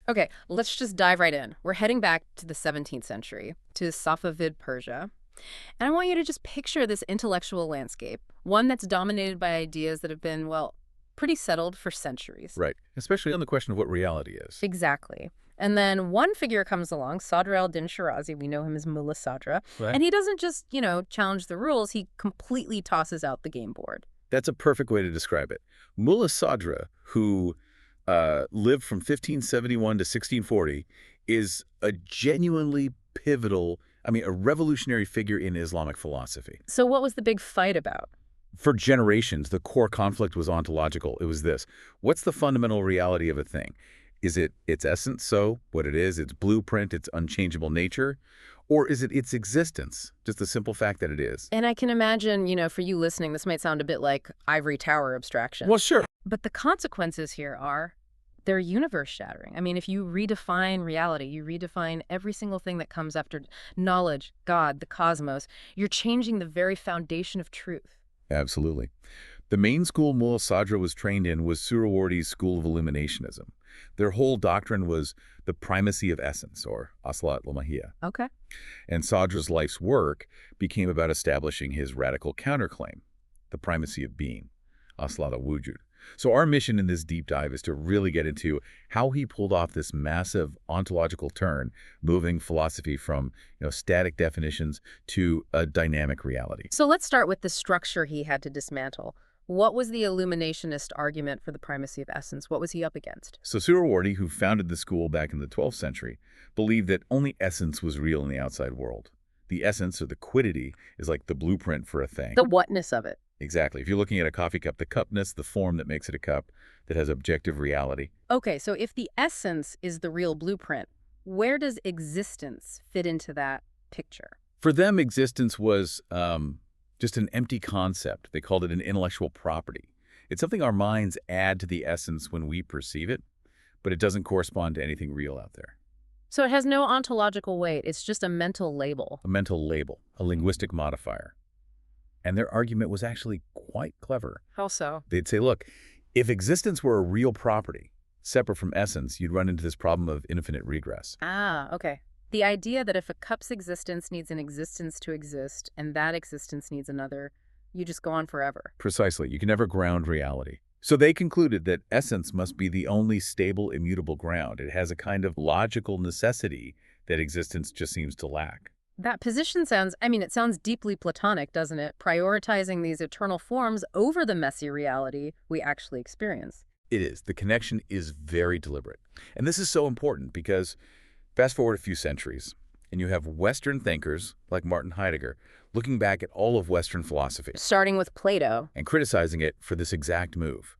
Okay, let's just dive right in. We're heading back to the 17th century, to Safavid Persia. And I want you to just picture this intellectual landscape, one that's dominated by ideas that have been, well, pretty settled for centuries. Right. Especially on the question of what reality is. Exactly. And then one figure comes along, Sadr al-Din Shirazi, we know him as Mulla Sadra, Right. and he doesn't just, challenge the rules, he completely tosses out the game board. That's a perfect way to describe it. Mulla Sadra, who lived from 1571 to 1640, is a genuinely pivotal, a revolutionary figure in Islamic philosophy. So what was the big fight about? For generations, the core conflict was ontological. It was this: what's the fundamental reality of a thing? Is it its essence, so what it is, its blueprint, its unchangeable nature? Or is it its existence, just the simple fact that it is? And I can imagine, for you listening, this might sound a bit like ivory tower abstraction. Well, sure. But the consequences here are they're universe-shattering. I mean, if you redefine reality, you redefine every single thing that comes after knowledge, God, the cosmos, you're changing the very foundation of truth. Absolutely. The main school Mulla Sadra was trained in was Suhrawardi's school of Illuminationism. Their whole doctrine was the primacy of essence, or aslat lamahiyya. Okay. And Sadra's life's work became about establishing his radical counterclaim, the primacy of being, aslat al-wujud. So our mission in this deep dive is to really get into how he pulled off this massive ontological turn, moving philosophy from static definitions to a dynamic reality. So let's start with the structure he had to dismantle. What was the Illuminationist argument for the primacy of essence? What was he up against? So Suhrawardi, who founded the school back in the 12th century, believed that only essence was real in the outside world. The essence, or the quiddity, is like the blueprint for a thing. The whatness of it. Exactly. If you're looking at a coffee cup, the cupness, the form that makes it a cup, that has objective reality. Okay, so if the essence is the real blueprint, where does existence fit into that picture? For them, existence was just an empty concept. They called it an intellectual property. It's something our minds add to the essence when we perceive it, but it doesn't correspond to anything real out there. So it has no ontological weight. It's just a mental label. A mental label, a linguistic modifier. And their argument was actually quite clever. How so? They'd say, look, if existence were a real property, separate from essence, you'd run into this problem of infinite regress. Ah, okay. The idea that if a cup's existence needs an existence to exist, and that existence needs another, you just go on forever. Precisely. You can never ground reality. So they concluded that essence must be the only stable, immutable ground. It has a kind of logical necessity that existence just seems to lack. That position it sounds deeply Platonic, doesn't it? Prioritizing these eternal forms over the messy reality we actually experience. It is. The connection is very deliberate. And this is so important because fast forward a few centuries, and you have Western thinkers like Martin Heidegger looking back at all of Western philosophy. Starting with Plato. And criticizing it for this exact move.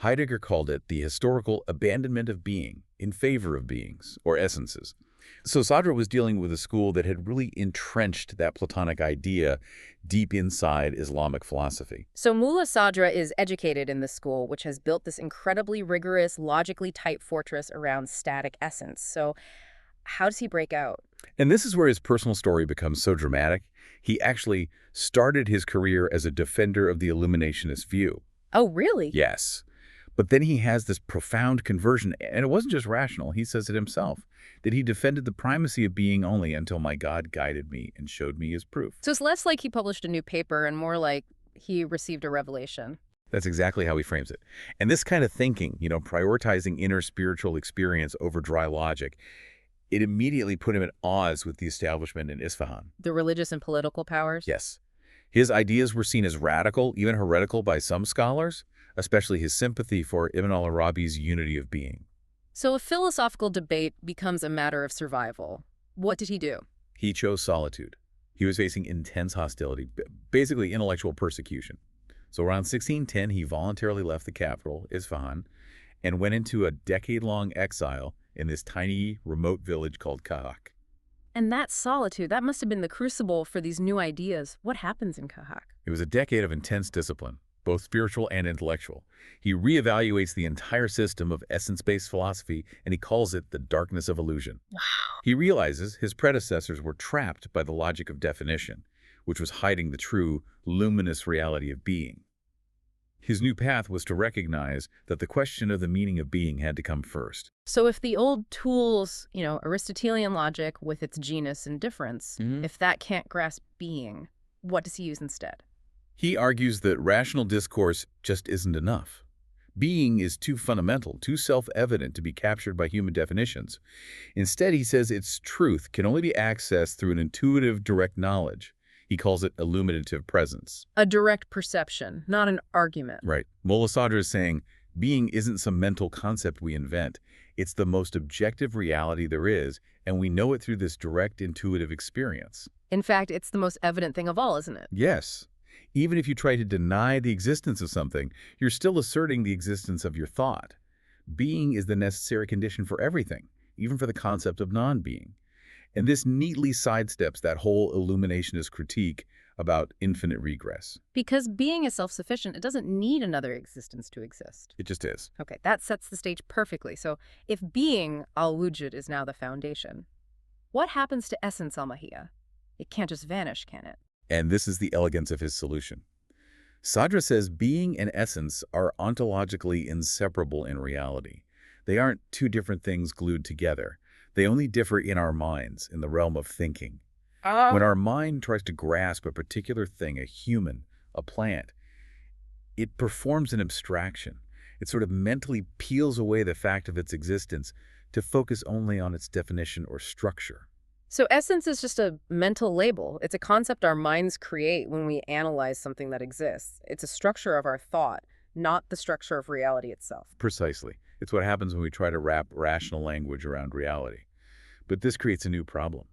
Heidegger called it the historical abandonment of being in favor of beings, or essences. So Sadra was dealing with a school that had really entrenched that Platonic idea deep inside Islamic philosophy. So Mulla Sadra is educated in this school, which has built this incredibly rigorous, logically tight fortress around static essence. So how does he break out? And this is where his personal story becomes so dramatic. He actually started his career as a defender of the Illuminationist view. Oh, really? Yes. But then he has this profound conversion, and it wasn't just rational. He says it himself, that he defended the primacy of being only until my God guided me and showed me his proof. So it's less like he published a new paper and more like he received a revelation. That's exactly how he frames it. And this kind of thinking, prioritizing inner spiritual experience over dry logic, it immediately put him at odds with the establishment in Isfahan. The religious and political powers? Yes. His ideas were seen as radical, even heretical by some scholars, especially his sympathy for Ibn al-Arabi's unity of being. So a philosophical debate becomes a matter of survival. What did he do? He chose solitude. He was facing intense hostility, basically intellectual persecution. So around 1610, he voluntarily left the capital, Isfahan, and went into a decade-long exile in this tiny, remote village called Kahak. And that solitude, that must have been the crucible for these new ideas. What happens in Kahak? It was a decade of intense discipline, both spiritual and intellectual. He reevaluates the entire system of essence-based philosophy, and he calls it the darkness of illusion. Wow. He realizes his predecessors were trapped by the logic of definition, which was hiding the true, luminous reality of being. His new path was to recognize that the question of the meaning of being had to come first. So if the old tools, Aristotelian logic with its genus and difference, if that can't grasp being, what does he use instead? He argues that rational discourse just isn't enough. Being is too fundamental, too self-evident to be captured by human definitions. Instead, he says its truth can only be accessed through an intuitive, direct knowledge. He calls it illuminative presence. A direct perception, not an argument. Right. Mulla Sadra is saying being isn't some mental concept we invent. It's the most objective reality there is, and we know it through this direct, intuitive experience. In fact, it's the most evident thing of all, isn't it? Yes. Even if you try to deny the existence of something, you're still asserting the existence of your thought. Being is the necessary condition for everything, even for the concept of non-being. And this neatly sidesteps that whole Illuminationist critique about infinite regress. Because being is self-sufficient, it doesn't need another existence to exist. It just is. Okay, that sets the stage perfectly. So if being al-wujud is now the foundation, what happens to essence al-mahiyya? It can't just vanish, can it? And this is the elegance of his solution. Sadra says being and essence are ontologically inseparable in reality. They aren't two different things glued together. They only differ in our minds, in the realm of thinking. When our mind tries to grasp a particular thing, a human, a plant, it performs an abstraction. It sort of mentally peels away the fact of its existence to focus only on its definition or structure. So essence is just a mental label. It's a concept our minds create when we analyze something that exists. It's a structure of our thought, not the structure of reality itself. Precisely. It's what happens when we try to wrap rational language around reality. But this creates a new problem.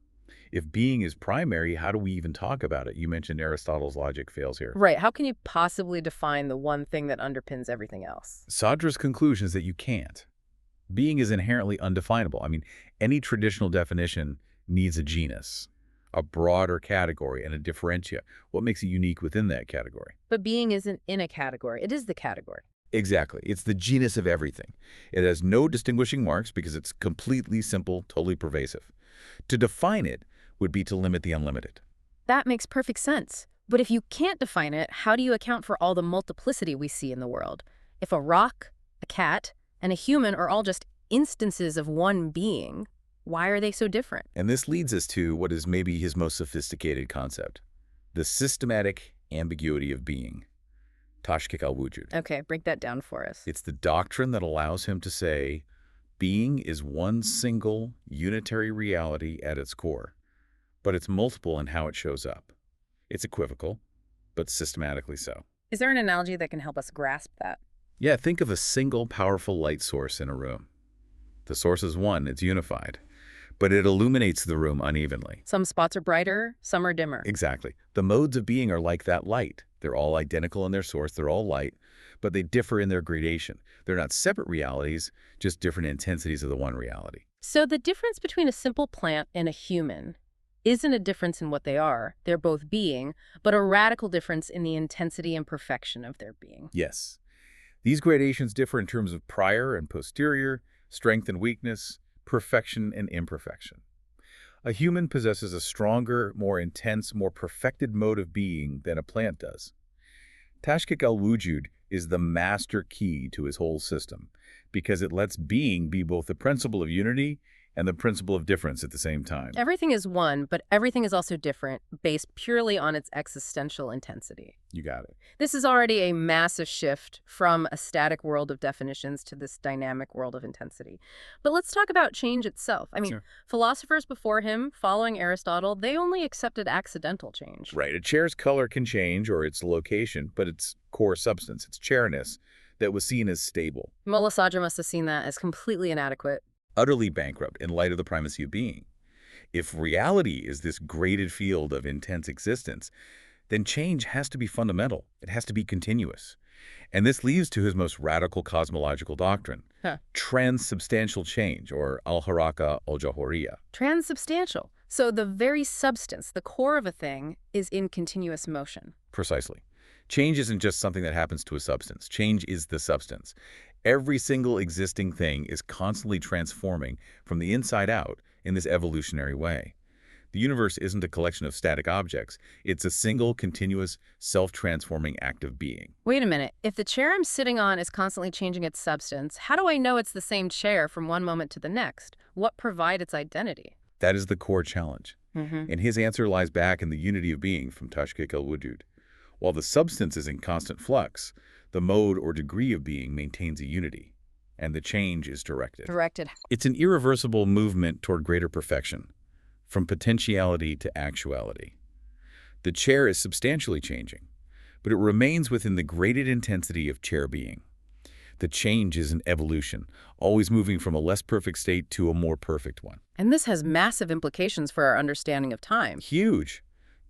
If being is primary, how do we even talk about it? You mentioned Aristotle's logic fails here. Right. How can you possibly define the one thing that underpins everything else? Sadra's conclusion is that you can't. Being is inherently undefinable. I mean, any traditional definition needs a genus, a broader category, and a differentia. What makes it unique within that category? But being isn't in a category. It is the category. Exactly. It's the genus of everything. It has no distinguishing marks because it's completely simple, totally pervasive. To define it would be to limit the unlimited. That makes perfect sense. But if you can't define it, how do you account for all the multiplicity we see in the world? If a rock, a cat, and a human are all just instances of one being, why are they so different? And this leads us to what is maybe his most sophisticated concept, the systematic ambiguity of being. Tashkik al-Wujud. Okay, break that down for us. It's the doctrine that allows him to say, being is one single, unitary reality at its core, but it's multiple in how it shows up. It's equivocal, but systematically so. Is there an analogy that can help us grasp that? Yeah, think of a single powerful light source in a room. The source is one, it's unified, but it illuminates the room unevenly. Some spots are brighter, some are dimmer. Exactly. The modes of being are like that light. They're all identical in their source, they're all light, but they differ in their gradation. They're not separate realities, just different intensities of the one reality. So the difference between a simple plant and a human isn't a difference in what they are. They're both being, but a radical difference in the intensity and perfection of their being. Yes. These gradations differ in terms of prior and posterior, strength and weakness, perfection and imperfection. A human possesses a stronger, more intense, more perfected mode of being than a plant does. Tashkik al-Wujud is the master key to his whole system because it lets being be both the principle of unity and the principle of difference at the same time. Everything is one, but everything is also different, based purely on its existential intensity. You got it. This is already a massive shift from a static world of definitions to this dynamic world of intensity. But let's talk about change itself. I mean, Sure. Philosophers before him, following Aristotle, they only accepted accidental change. Right. A chair's color can change or its location, but its core substance, its chairness, that was seen as stable. Mulla Sadra must have seen that as completely inadequate. Utterly bankrupt in light of the primacy of being. If reality is this graded field of intense existence, then change has to be fundamental. It has to be continuous. And this leads to his most radical cosmological doctrine, transubstantial change, or al-haraka al-jawhariya. Transubstantial. So the very substance, the core of a thing, is in continuous motion. Precisely. Change isn't just something that happens to a substance. Change is the substance. Every single existing thing is constantly transforming from the inside out in this evolutionary way. The universe isn't a collection of static objects. It's a single, continuous, self-transforming act of being. Wait a minute. If the chair I'm sitting on is constantly changing its substance, how do I know it's the same chair from one moment to the next? What provide its identity? That is the core challenge. Mm-hmm. And his answer lies back in the unity of being from Tashkik al-Wujud. While the substance is in constant flux, the mode or degree of being maintains a unity, and the change is directed. Directed. It's an irreversible movement toward greater perfection, from potentiality to actuality. The chair is substantially changing, but it remains within the graded intensity of chair being. The change is an evolution, always moving from a less perfect state to a more perfect one. And this has massive implications for our understanding of time. Huge.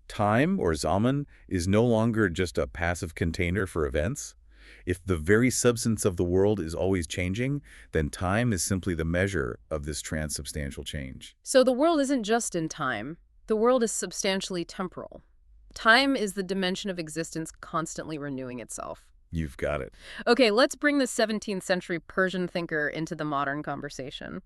Time, or Zaman, is no longer just a passive container for events. If the very substance of the world is always changing, then time is simply the measure of this transubstantial change. So the world isn't just in time. The world is substantially temporal. Time is the dimension of existence constantly renewing itself. You've got it. Okay, let's bring the 17th century Persian thinker into the modern conversation.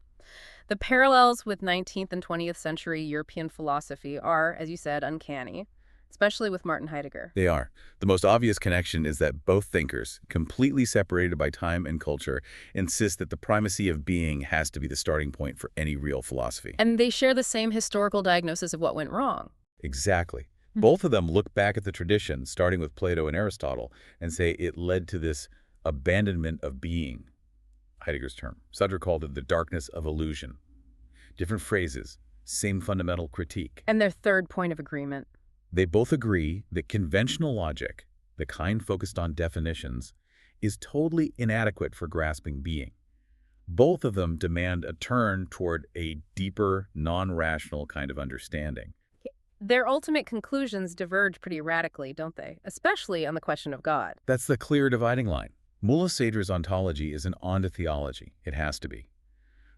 The parallels with 19th and 20th century European philosophy are, as you said, uncanny, especially with Martin Heidegger. They are. The most obvious connection is that both thinkers, completely separated by time and culture, insist that the primacy of being has to be the starting point for any real philosophy. And they share the same historical diagnosis of what went wrong. Exactly. Both of them look back at the tradition, starting with Plato and Aristotle, and say it led to this abandonment of being, Heidegger's term. Sadra called it the darkness of illusion. Different phrases, same fundamental critique. And their third point of agreement. They both agree that conventional logic, the kind focused on definitions, is totally inadequate for grasping being. Both of them demand a turn toward a deeper, non-rational kind of understanding. Their ultimate conclusions diverge pretty radically, don't they? Especially on the question of God. That's the clear dividing line. Mulla Sadra's ontology is an onto theology. It has to be.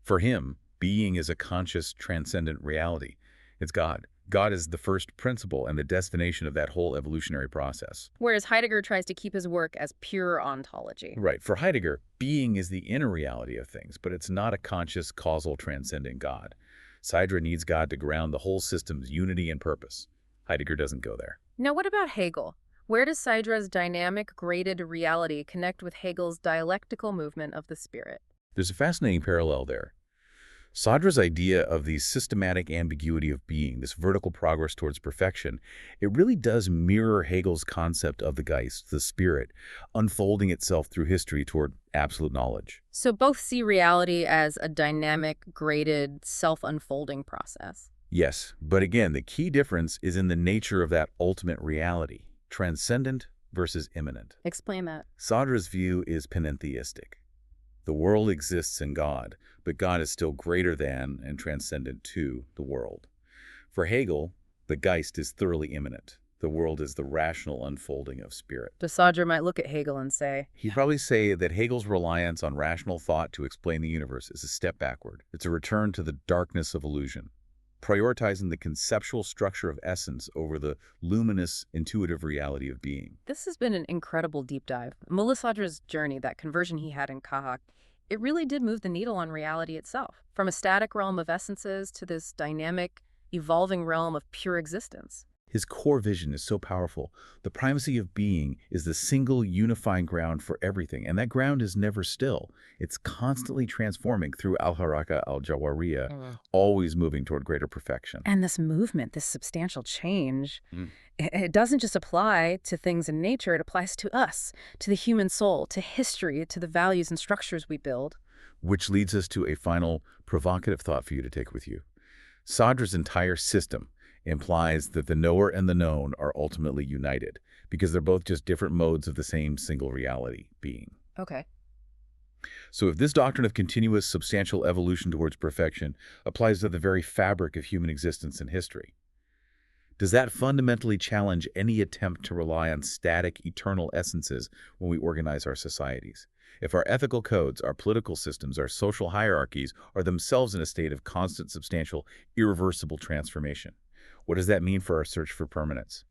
For him, being is a conscious, transcendent reality. It's God. God is the first principle and the destination of that whole evolutionary process. Whereas Heidegger tries to keep his work as pure ontology. Right. For Heidegger, being is the inner reality of things, but it's not a conscious, causal, transcendent God. Sadra needs God to ground the whole system's unity and purpose. Heidegger doesn't go there. Now, what about Hegel? Where does Sadra's dynamic, graded reality connect with Hegel's dialectical movement of the spirit? There's a fascinating parallel there. Sadra's idea of the systematic ambiguity of being, this vertical progress towards perfection, it really does mirror Hegel's concept of the Geist, the spirit, unfolding itself through history toward absolute knowledge. So both see reality as a dynamic, graded, self-unfolding process. Yes, but again, the key difference is in the nature of that ultimate reality, transcendent versus immanent. Explain that. Sadra's view is panentheistic. The world exists in God, but God is still greater than and transcendent to the world. For Hegel, the Geist is thoroughly immanent. The world is the rational unfolding of spirit. So Sadra might look at Hegel and say, He'd probably say that Hegel's reliance on rational thought to explain the universe is a step backward. It's a return to the darkness of illusion, prioritizing the conceptual structure of essence over the luminous, intuitive reality of being. this has been an incredible deep dive. Mulla Sadra's journey, that conversion he had in Kahak, it really did move the needle on reality itself, from a static realm of essences to this dynamic, evolving realm of pure existence. His core vision is so powerful. The primacy of being is the single unifying ground for everything, and that ground is never still. It's constantly transforming through al-haraka al-jawariya, always moving toward greater perfection. And this movement, this substantial change, it doesn't just apply to things in nature, it applies to us, to the human soul, to history, to the values and structures we build. Which leads us to a final provocative thought for you to take with you. Sadra's entire system implies that the knower and the known are ultimately united, because they're both just different modes of the same single reality, being. Okay. So if this doctrine of continuous, substantial evolution towards perfection applies to the very fabric of human existence and history, does that fundamentally challenge any attempt to rely on static, eternal essences when we organize our societies? If our ethical codes, our political systems, our social hierarchies are themselves in a state of constant, substantial, irreversible transformation, what does that mean for our search for permanence?